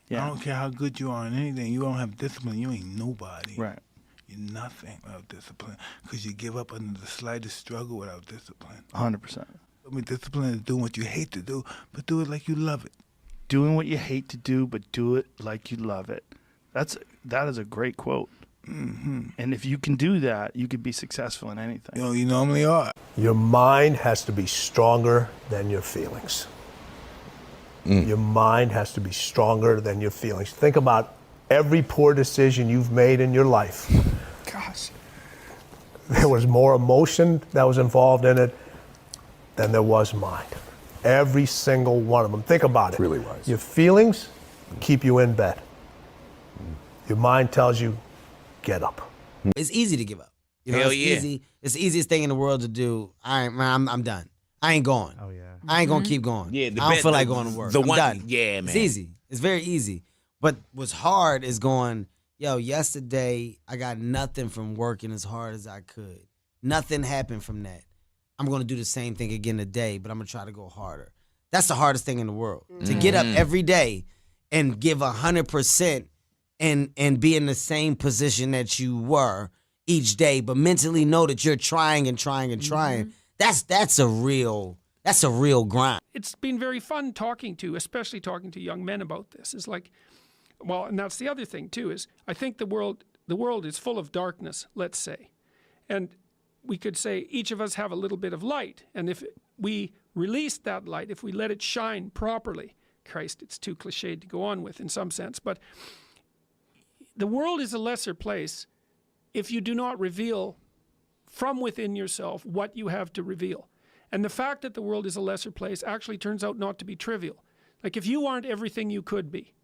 Yeah. I don't care how good you are in anything. You don't have discipline, you ain't nobody. Right. You're nothing without discipline because you give up under the slightest struggle without discipline. 100%. I mean, discipline is doing what you hate to do, but do it like you love it. Doing what you hate to do, but do it like you love it. That is a great quote. Mm-hmm. And if you can do that, you could be successful in anything. You normally are. Your mind has to be stronger than your feelings. Your mind has to be stronger than your feelings. Think about every poor decision you've made in your life. Gosh. There was more emotion that was involved in it than there was mind. Every single one of them. Think about it. Really wise. Your feelings keep you in bed. Your mind tells you, get up. It's easy to give up. You know, Hell it's yeah. easy. It's the easiest thing in the world to do. I'm done. I ain't going. Oh, yeah. I ain't gonna keep going. Yeah, I don't feel like going to work. I'm done. Yeah, man. It's easy. It's very easy. But what's hard is going, yesterday I got nothing from working as hard as I could. Nothing happened from that. I'm going to do the same thing again today, but I'm going to try to go harder. That's the hardest thing in the world. To get up every day and give 100% and be in the same position that you were each day, but mentally know that you're trying and trying and trying. That's a real grind. It's been very fun especially talking to young men about this. It's like, well, and that's the other thing too, is I think the world is full of darkness, let's say. And we could say each of us have a little bit of light. And if we release that light, if we let it shine properly, Christ, it's too cliched to go on with in some sense, but the world is a lesser place if you do not reveal from within yourself what you have to reveal. And the fact that the world is a lesser place actually turns out not to be trivial. Like if you aren't everything you could be,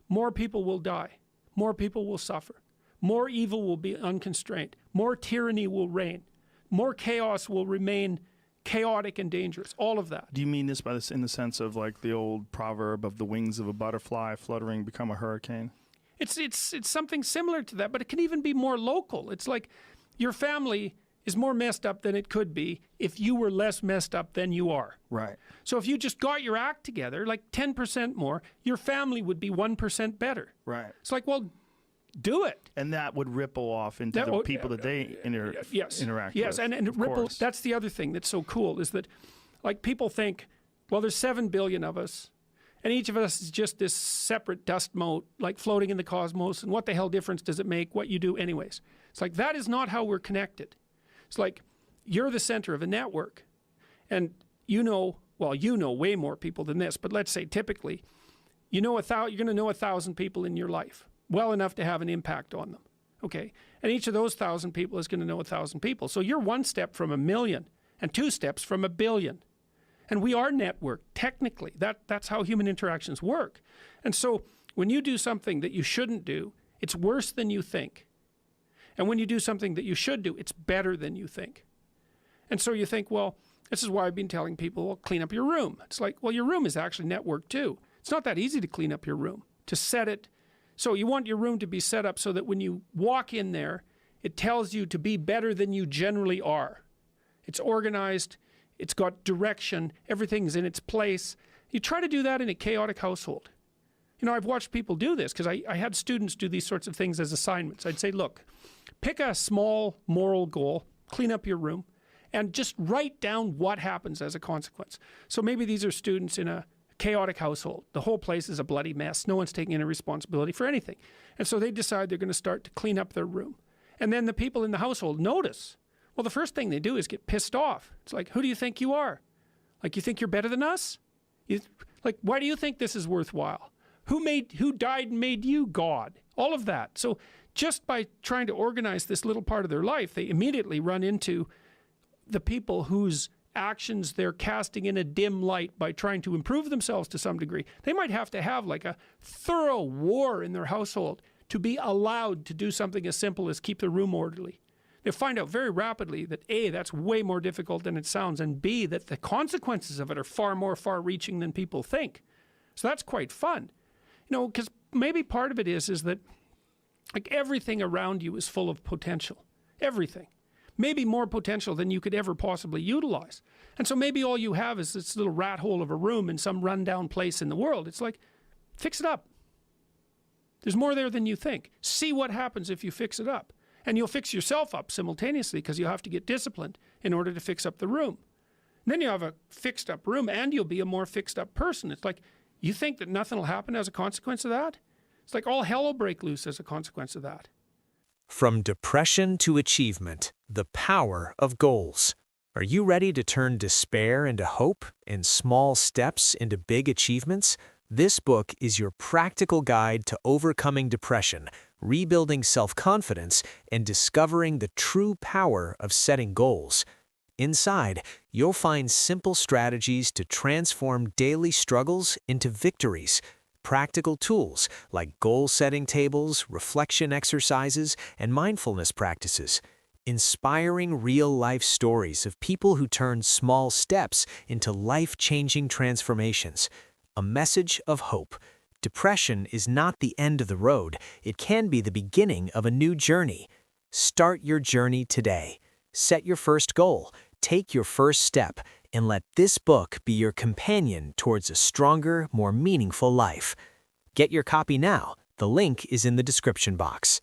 more people will die, more people will suffer, more evil will be unconstrained, more tyranny will reign, more chaos will remain chaotic and dangerous, all of that. Do you mean this in the sense of like the old proverb of the wings of a butterfly fluttering become a hurricane? It's something similar to that, but it can even be more local. It's like your family is more messed up than it could be if you were less messed up than you are. Right. So if you just got your act together, like 10% more, your family would be 1% better. Right. It's like, well, do it. And that would ripple off into the people that they interact with. Yes, and ripple, course. that's the other thing that's so cool is that, like, people think, well, there's 7 billion of us, and each of us is just this separate dust mote, like floating in the cosmos, and what the hell difference does it make what you do anyways? It's like, that is not how we're connected. It's like, you're the center of a network, and you know way more people than this, but let's say typically, you're going to know 1,000 people in your life, well enough to have an impact on them, okay? And each of those 1,000 people is going to know 1,000 people. So you're 1 step from 1,000,000 and 2 steps from 1,000,000,000. And we are networked, technically. That's how human interactions work. And so when you do something that you shouldn't do, it's worse than you think. And when you do something that you should do, it's better than you think. And so you think, well, this is why I've been telling people, well, clean up your room. It's like, well, your room is actually networked too. It's not that easy to clean up your room, to set it. So you want your room to be set up so that when you walk in there, it tells you to be better than you generally are. It's organized, it's got direction, everything's in its place. You try to do that in a chaotic household. You know, I've watched people do this because I had students do these sorts of things as assignments. I'd say, look, pick a small moral goal, clean up your room, and just write down what happens as a consequence. So maybe these are students in a chaotic household. The whole place is a bloody mess. No one's taking any responsibility for anything. And so they decide they're going to start to clean up their room. And then the people in the household notice. Well, the first thing they do is get pissed off. It's like, who do you think you are? Like, you think you're better than us? Like, why do you think this is worthwhile? Who died and made you God? All of that. So just by trying to organize this little part of their life, they immediately run into the people whose actions they're casting in a dim light by trying to improve themselves to some degree. They might have to have like a thorough war in their household to be allowed to do something as simple as keep the room orderly. They'll find out very rapidly that A, that's way more difficult than it sounds, and B, that the consequences of it are far more far-reaching than people think. So that's quite fun. You know, because maybe part of it is that like everything around you is full of potential. Everything. Maybe more potential than you could ever possibly utilize. And so maybe all you have is this little rat hole of a room in some rundown place in the world. It's like, fix it up. There's more there than you think. See what happens if you fix it up. And you'll fix yourself up simultaneously because you'll have to get disciplined in order to fix up the room. And then you have a fixed up room and you'll be a more fixed up person. It's like, you think that nothing will happen as a consequence of that? It's like all hell will break loose as a consequence of that. From depression to achievement, the power of goals. Are you ready to turn despair into hope and small steps into big achievements? This book is your practical guide to overcoming depression, rebuilding self-confidence, and discovering the true power of setting goals. Inside, you'll find simple strategies to transform daily struggles into victories, practical tools like goal-setting tables, reflection exercises, and mindfulness practices, inspiring real-life stories of people who turn small steps into life-changing transformations. A message of hope. Depression is not the end of the road. It can be the beginning of a new journey. Start your journey today. Set your first goal, take your first step, and let this book be your companion towards a stronger, more meaningful life. Get your copy now. The link is in the description box.